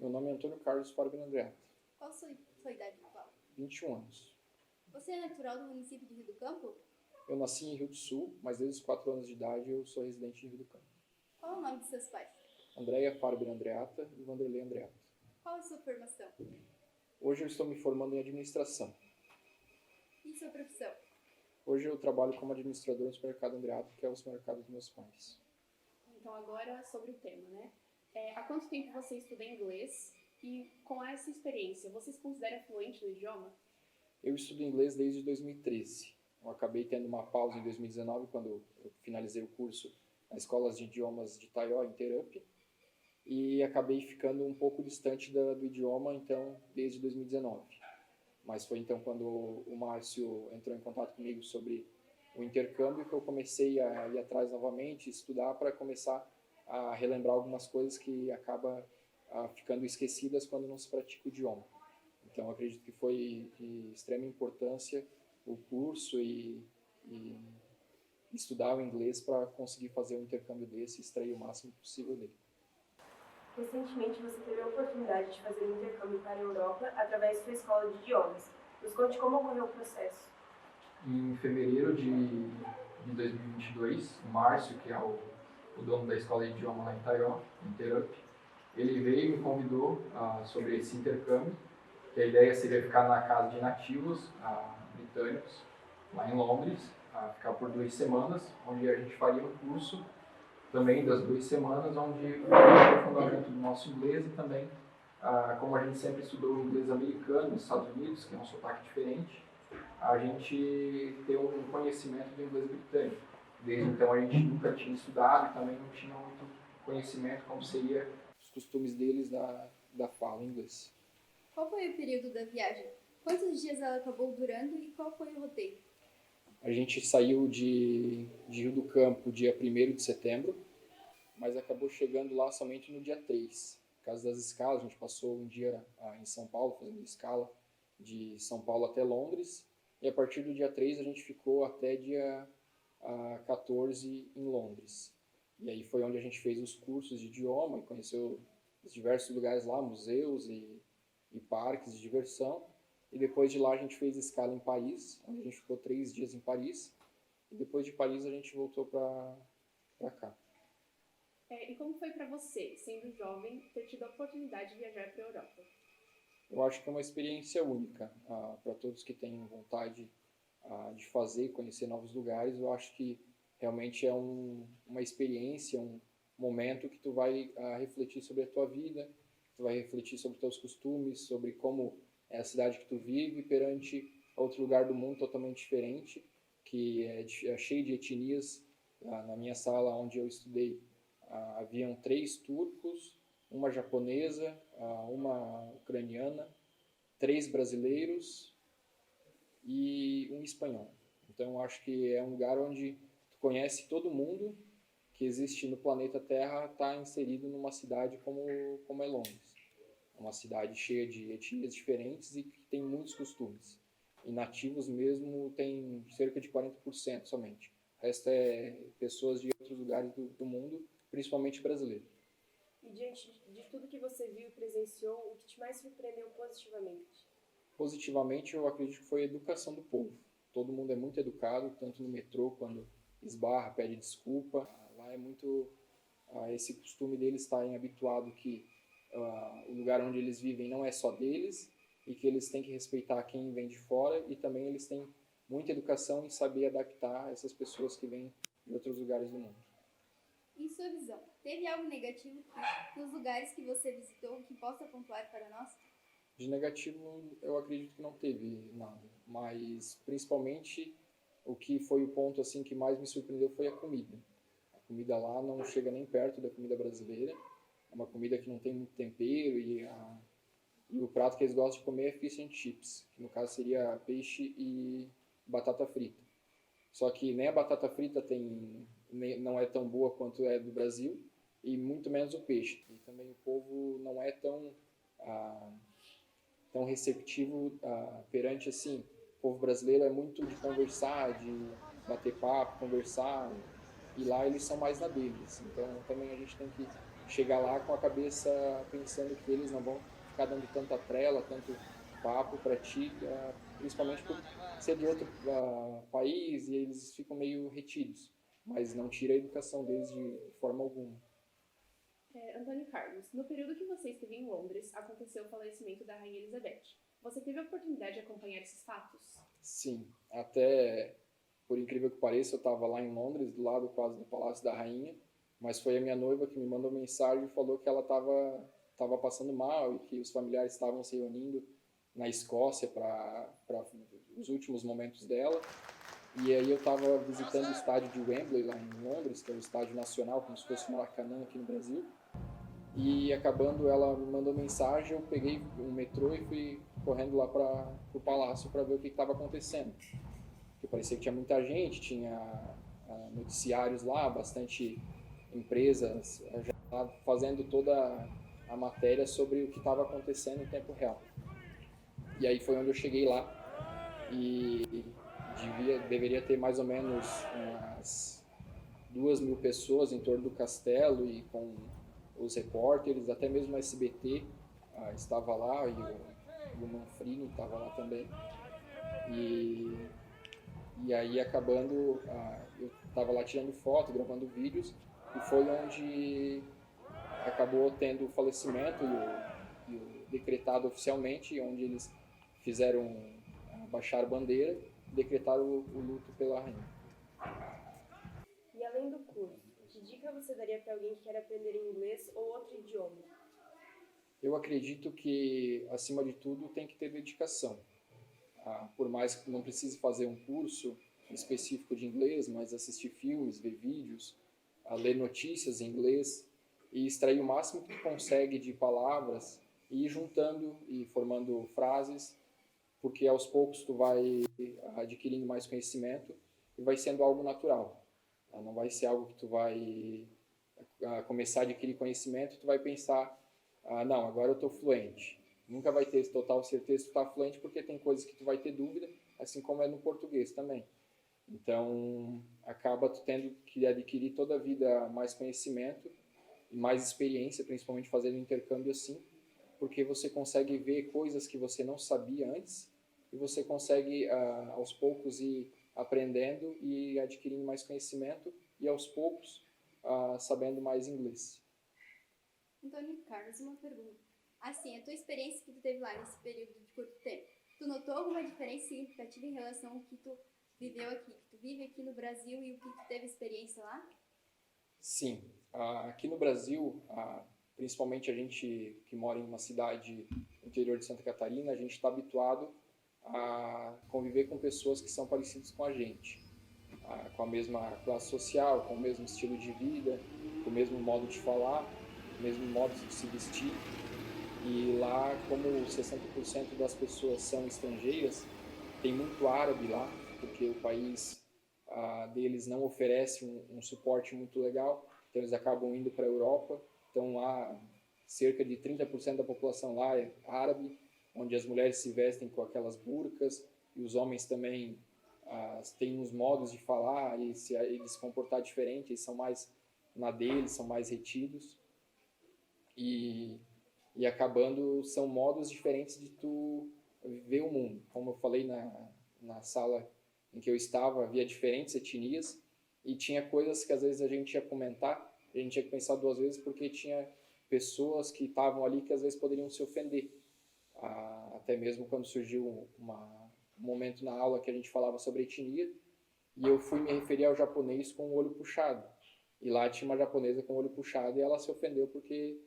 Meu nome é Antônio Carlos Fábio Andreatta, Qual sua idade atual? 21 anos. Você é natural do município de Rio do Campo? Eu nasci em Rio do Sul, mas desde os 4 anos de idade eu sou residente em Rio do Campo. Qual é o nome de seus pais? Andréia Fábio Andreatta e Vanderlei Andreatta. Qual é a sua formação? Hoje eu estou me formando em administração. E sua profissão? Hoje eu trabalho como administrador no supermercado Andreatta, que é o supermercado dos meus pais. Então agora sobre o tema, né? Há quanto tempo você estuda inglês e com essa experiência, você se considera fluente no idioma? Eu estudo inglês desde 2013. Eu acabei tendo uma pausa em 2019, quando eu finalizei o curso nas escolas de idiomas de Taió, em Terup, e acabei ficando um pouco distante do idioma, então, desde 2019. Mas foi então quando o Márcio entrou em contato comigo sobre o intercâmbio que eu comecei a ir atrás novamente, estudar para começar a relembrar algumas coisas que acabam ficando esquecidas quando não se pratica o idioma. Então, acredito que foi de extrema importância o curso e estudar o inglês para conseguir fazer um intercâmbio desse e extrair o máximo possível dele. Recentemente, você teve a oportunidade de fazer um intercâmbio para a Europa através de sua escola de idiomas. Nos conte como ocorreu o processo. Em fevereiro de 2022, o Márcio, que é o dono da escola de idioma lá em Taiwan, em Terup, ele veio e me convidou sobre esse intercâmbio, que a ideia seria ficar na casa de nativos britânicos, lá em Londres, ficar por 2 semanas, onde a gente faria um curso também das 2 semanas, onde o fundamento do nosso inglês e também, como a gente sempre estudou o inglês americano nos Estados Unidos, que é um sotaque diferente, a gente ter um conhecimento do inglês britânico. Desde então a gente nunca tinha estudado e também não tinha muito conhecimento como seria os costumes deles da fala em inglês. Qual foi o período da viagem? Quantos dias ela acabou durando e qual foi o roteiro? A gente saiu de Rio do Campo dia 1º de setembro, mas acabou chegando lá somente no dia 3. Por causa das escalas, a gente passou um dia em São Paulo, fazendo escala de São Paulo até Londres, e a partir do dia 3 a gente ficou até dia 14 em Londres. E aí foi onde a gente fez os cursos de idioma e conheceu os diversos lugares lá, museus e parques de diversão. E depois de lá a gente fez escala em Paris, onde a gente ficou 3 dias em Paris. E depois de Paris a gente voltou para cá. E como foi para você, sendo jovem, ter tido a oportunidade de viajar para a Europa? Eu acho que é uma experiência única para todos que têm vontade de fazer, conhecer novos lugares. Eu acho que realmente é uma experiência, um momento que tu vai refletir sobre a tua vida, tu vai refletir sobre teus costumes, sobre como é a cidade que tu vive perante outro lugar do mundo totalmente diferente, que é cheio de etnias. Na minha sala onde eu estudei, haviam 3 turcos, uma japonesa, uma ucraniana, 3 brasileiros e um espanhol. Então, acho que é um lugar onde tu conhece todo mundo que existe no planeta Terra, está inserido numa cidade como é Londres. É uma cidade cheia de etnias diferentes e que tem muitos costumes. E nativos mesmo tem cerca de 40% somente. O resto é pessoas de outros lugares do mundo, principalmente brasileiros. E diante de tudo que você viu e presenciou, o que te mais surpreendeu positivamente? Positivamente, eu acredito que foi a educação do povo. Todo mundo é muito educado, tanto no metrô, quando esbarra, pede desculpa. Lá é muito esse costume deles estarem habituado que o lugar onde eles vivem não é só deles e que eles têm que respeitar quem vem de fora, e também eles têm muita educação em saber adaptar essas pessoas que vêm de outros lugares do mundo. Em sua visão, teve algo negativo nos lugares que você visitou que possa pontuar para nós? De negativo, eu acredito que não teve nada, mas principalmente o que foi o ponto assim que mais me surpreendeu foi a comida. A comida lá não chega nem perto da comida brasileira, é uma comida que não tem muito tempero e o prato que eles gostam de comer é fish and chips, que no caso seria peixe e batata frita. Só que nem a batata frita não é tão boa quanto é do Brasil, e muito menos o peixe. E também o povo não é tão receptivo perante assim. O povo brasileiro é muito de conversar, de bater papo, conversar, e lá eles são mais na deles. Então também a gente tem que chegar lá com a cabeça pensando que eles não vão ficar dando tanta trela, tanto papo para ti, principalmente por ser de outro país e eles ficam meio retidos, mas não tira a educação deles de forma alguma. Antônio Carlos, no período que você esteve em Londres, aconteceu o falecimento da Rainha Elizabeth. Você teve a oportunidade de acompanhar esses fatos? Sim, até por incrível que pareça, eu estava lá em Londres, do lado quase do Palácio da Rainha, mas foi a minha noiva que me mandou mensagem e falou que ela estava passando mal e que os familiares estavam se reunindo na Escócia para os últimos momentos dela. E aí eu estava visitando o estádio de Wembley, lá em Londres, que é o estádio nacional, como se fosse o Maracanã aqui no Brasil. E acabando, ela me mandou mensagem, eu peguei um metrô e fui correndo lá para o palácio para ver o que estava acontecendo. Porque parecia que tinha muita gente, tinha noticiários lá, bastante empresas já fazendo toda a matéria sobre o que estava acontecendo em tempo real. E aí foi onde eu cheguei lá e deveria ter mais ou menos umas 2.000 pessoas em torno do castelo e com os repórteres, até mesmo a SBT estava lá e o Manfrini estava lá também. E aí acabando, eu estava lá tirando foto, gravando vídeos e foi onde acabou tendo o falecimento e o decretado oficialmente, onde eles fizeram baixar a bandeira e decretaram o luto pela rainha. E além do curso, que dica você daria para alguém que quer aprender inglês ou outro idioma? Eu acredito que, acima de tudo, tem que ter dedicação. Por mais que não precise fazer um curso específico de inglês, mas assistir filmes, ver vídeos, ler notícias em inglês e extrair o máximo que tu consegue de palavras e ir juntando e formando frases, porque aos poucos tu vai adquirindo mais conhecimento e vai sendo algo natural. Não vai ser algo que tu vai começar a adquirir conhecimento e tu vai pensar, não, agora eu estou fluente. Nunca vai ter total certeza que tu está fluente, porque tem coisas que tu vai ter dúvida, assim como é no português também. Então, acaba tu tendo que adquirir toda a vida mais conhecimento e mais experiência, principalmente fazendo intercâmbio assim, porque você consegue ver coisas que você não sabia antes e você consegue, aos poucos, ir aprendendo e adquirindo mais conhecimento e, aos poucos, sabendo mais inglês. Antônio Carlos, uma pergunta. Assim, a tua experiência que tu teve lá nesse período de curto tempo, tu notou alguma diferença significativa em relação ao que tu viveu aqui, que tu vive aqui no Brasil e o que tu teve experiência lá? Sim, aqui no Brasil, principalmente a gente que mora em uma cidade no interior de Santa Catarina, a gente está habituado a conviver com pessoas que são parecidas com a gente, com a mesma classe social, com o mesmo estilo de vida, com o mesmo modo de falar, o mesmo modo de se vestir. E lá, como 60% das pessoas são estrangeiras, tem muito árabe lá, porque o país deles não oferece um suporte muito legal, então eles acabam indo para a Europa. Então lá, cerca de 30% da população lá é árabe, onde as mulheres se vestem com aquelas burcas e os homens também têm uns modos de falar e eles se comportar diferente, eles são mais na deles, são mais retidos. E acabando, são modos diferentes de tu ver o mundo. Como eu falei na sala em que eu estava, havia diferentes etnias e tinha coisas que às vezes a gente ia comentar, a gente tinha que pensar duas vezes porque tinha pessoas que estavam ali que às vezes poderiam se ofender. Até mesmo quando surgiu um momento na aula que a gente falava sobre etnia e eu fui me referir ao japonês com o olho puxado. E lá tinha uma japonesa com o olho puxado e ela se ofendeu porque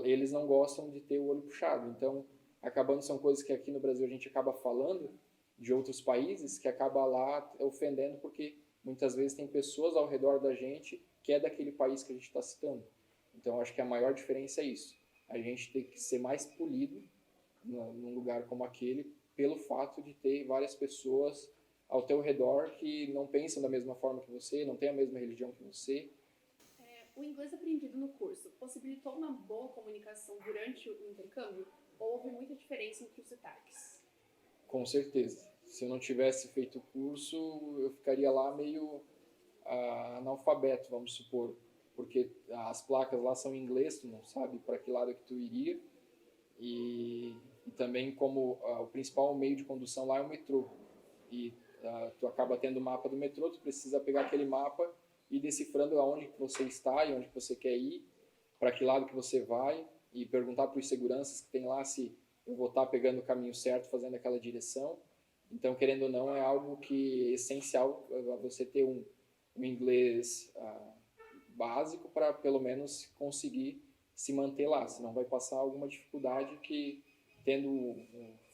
eles não gostam de ter o olho puxado. Então, acabando, são coisas que aqui no Brasil a gente acaba falando de outros países que acaba lá ofendendo porque muitas vezes tem pessoas ao redor da gente que é daquele país que a gente está citando. Então, acho que a maior diferença é isso. A gente tem que ser mais polido num lugar como aquele pelo fato de ter várias pessoas ao teu redor que não pensam da mesma forma que você, não têm a mesma religião que você. O inglês aprendido no curso possibilitou uma boa comunicação durante o intercâmbio ou houve muita diferença entre os sotaques? Com certeza. Se eu não tivesse feito o curso, eu ficaria lá meio analfabeto, vamos supor, porque as placas lá são em inglês, tu não sabe para que lado que tu iria. E também como o principal meio de condução lá é o metrô. E tu acaba tendo o mapa do metrô, tu precisa pegar aquele mapa e decifrando aonde que você está e onde que você quer ir, para que lado que você vai, e perguntar para os seguranças que tem lá se eu vou estar pegando o caminho certo, fazendo aquela direção. Então, querendo ou não, é algo que é essencial você ter um inglês básico para pelo menos conseguir se manter lá, senão vai passar alguma dificuldade que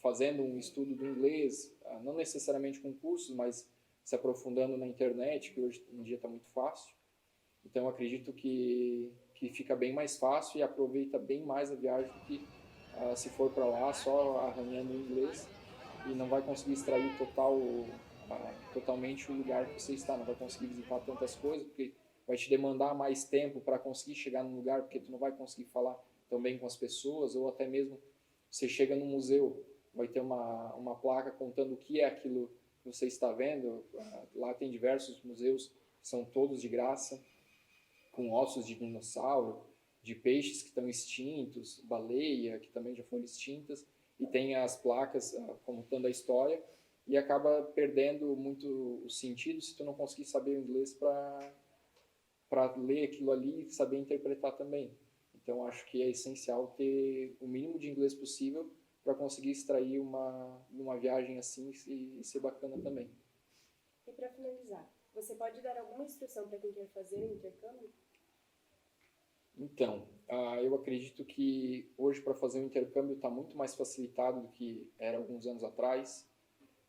fazendo um estudo do inglês, não necessariamente com cursos, mas se aprofundando na internet, que hoje em dia está muito fácil. Então, acredito que fica bem mais fácil e aproveita bem mais a viagem do que se for para lá só arranhando o inglês e não vai conseguir extrair totalmente o lugar que você está, não vai conseguir visitar tantas coisas, porque vai te demandar mais tempo para conseguir chegar no lugar, porque tu não vai conseguir falar tão bem com as pessoas, ou até mesmo você chega no museu, vai ter uma placa contando o que é aquilo que você está vendo. Lá tem diversos museus, são todos de graça, com ossos de dinossauro, de peixes que estão extintos, baleia, que também já foram extintas, e tem as placas contando a história, e acaba perdendo muito o sentido se tu não conseguir saber o inglês para ler aquilo ali e saber interpretar também. Então, acho que é essencial ter o mínimo de inglês possível para conseguir extrair uma viagem assim e ser bacana também. E para finalizar, você pode dar alguma instrução para quem quer fazer o intercâmbio? Então, eu acredito que hoje para fazer um intercâmbio está muito mais facilitado do que era alguns anos atrás.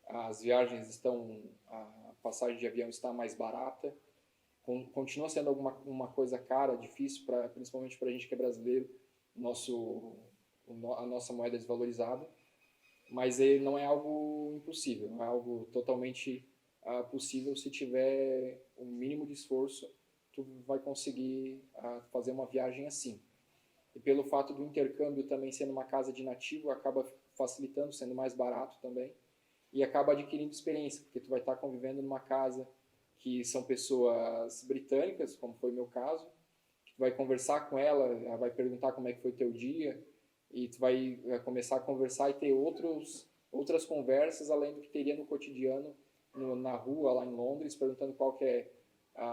As viagens a passagem de avião está mais barata. Continua sendo uma coisa cara, difícil, principalmente para a gente que é brasileiro, a nossa moeda é desvalorizada, mas ele não é algo impossível, é algo totalmente possível. Se tiver um mínimo de esforço, tu vai conseguir fazer uma viagem assim. E pelo fato do intercâmbio também sendo uma casa de nativo, acaba facilitando, sendo mais barato também, e acaba adquirindo experiência, porque tu vai estar convivendo numa casa que são pessoas britânicas, como foi o meu caso, que tu vai conversar com ela vai perguntar como é que foi teu dia, e tu vai começar a conversar e ter outras conversas, além do que teria no cotidiano, na rua, lá em Londres, perguntando qual que é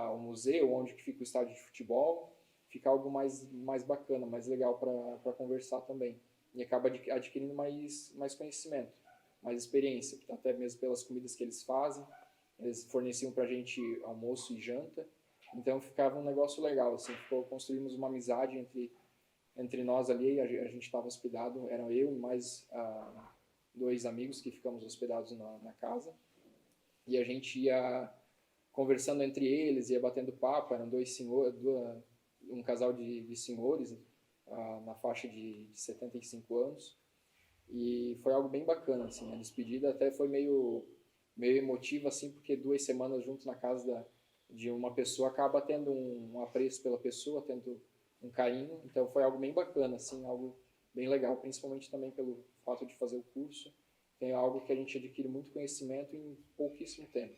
o museu, onde que fica o estádio de futebol, fica algo mais bacana, mais legal para conversar também. E acaba adquirindo mais conhecimento, mais experiência, até mesmo pelas comidas que eles fazem. Eles forneciam pra gente almoço e janta, então ficava um negócio legal, assim, construímos uma amizade entre nós ali. A gente estava hospedado, eram eu e mais 2 amigos que ficamos hospedados na casa, e a gente ia conversando entre eles, ia batendo papo. Eram um casal de senhores na faixa de 75 anos, e foi algo bem bacana, assim. A despedida até foi meio emotiva, assim, porque 2 semanas junto na casa de uma pessoa acaba tendo um apreço pela pessoa, tendo um carinho. Então foi algo bem bacana, assim, algo bem legal, principalmente também pelo fato de fazer o curso. Tem algo que a gente adquire muito conhecimento em pouquíssimo tempo.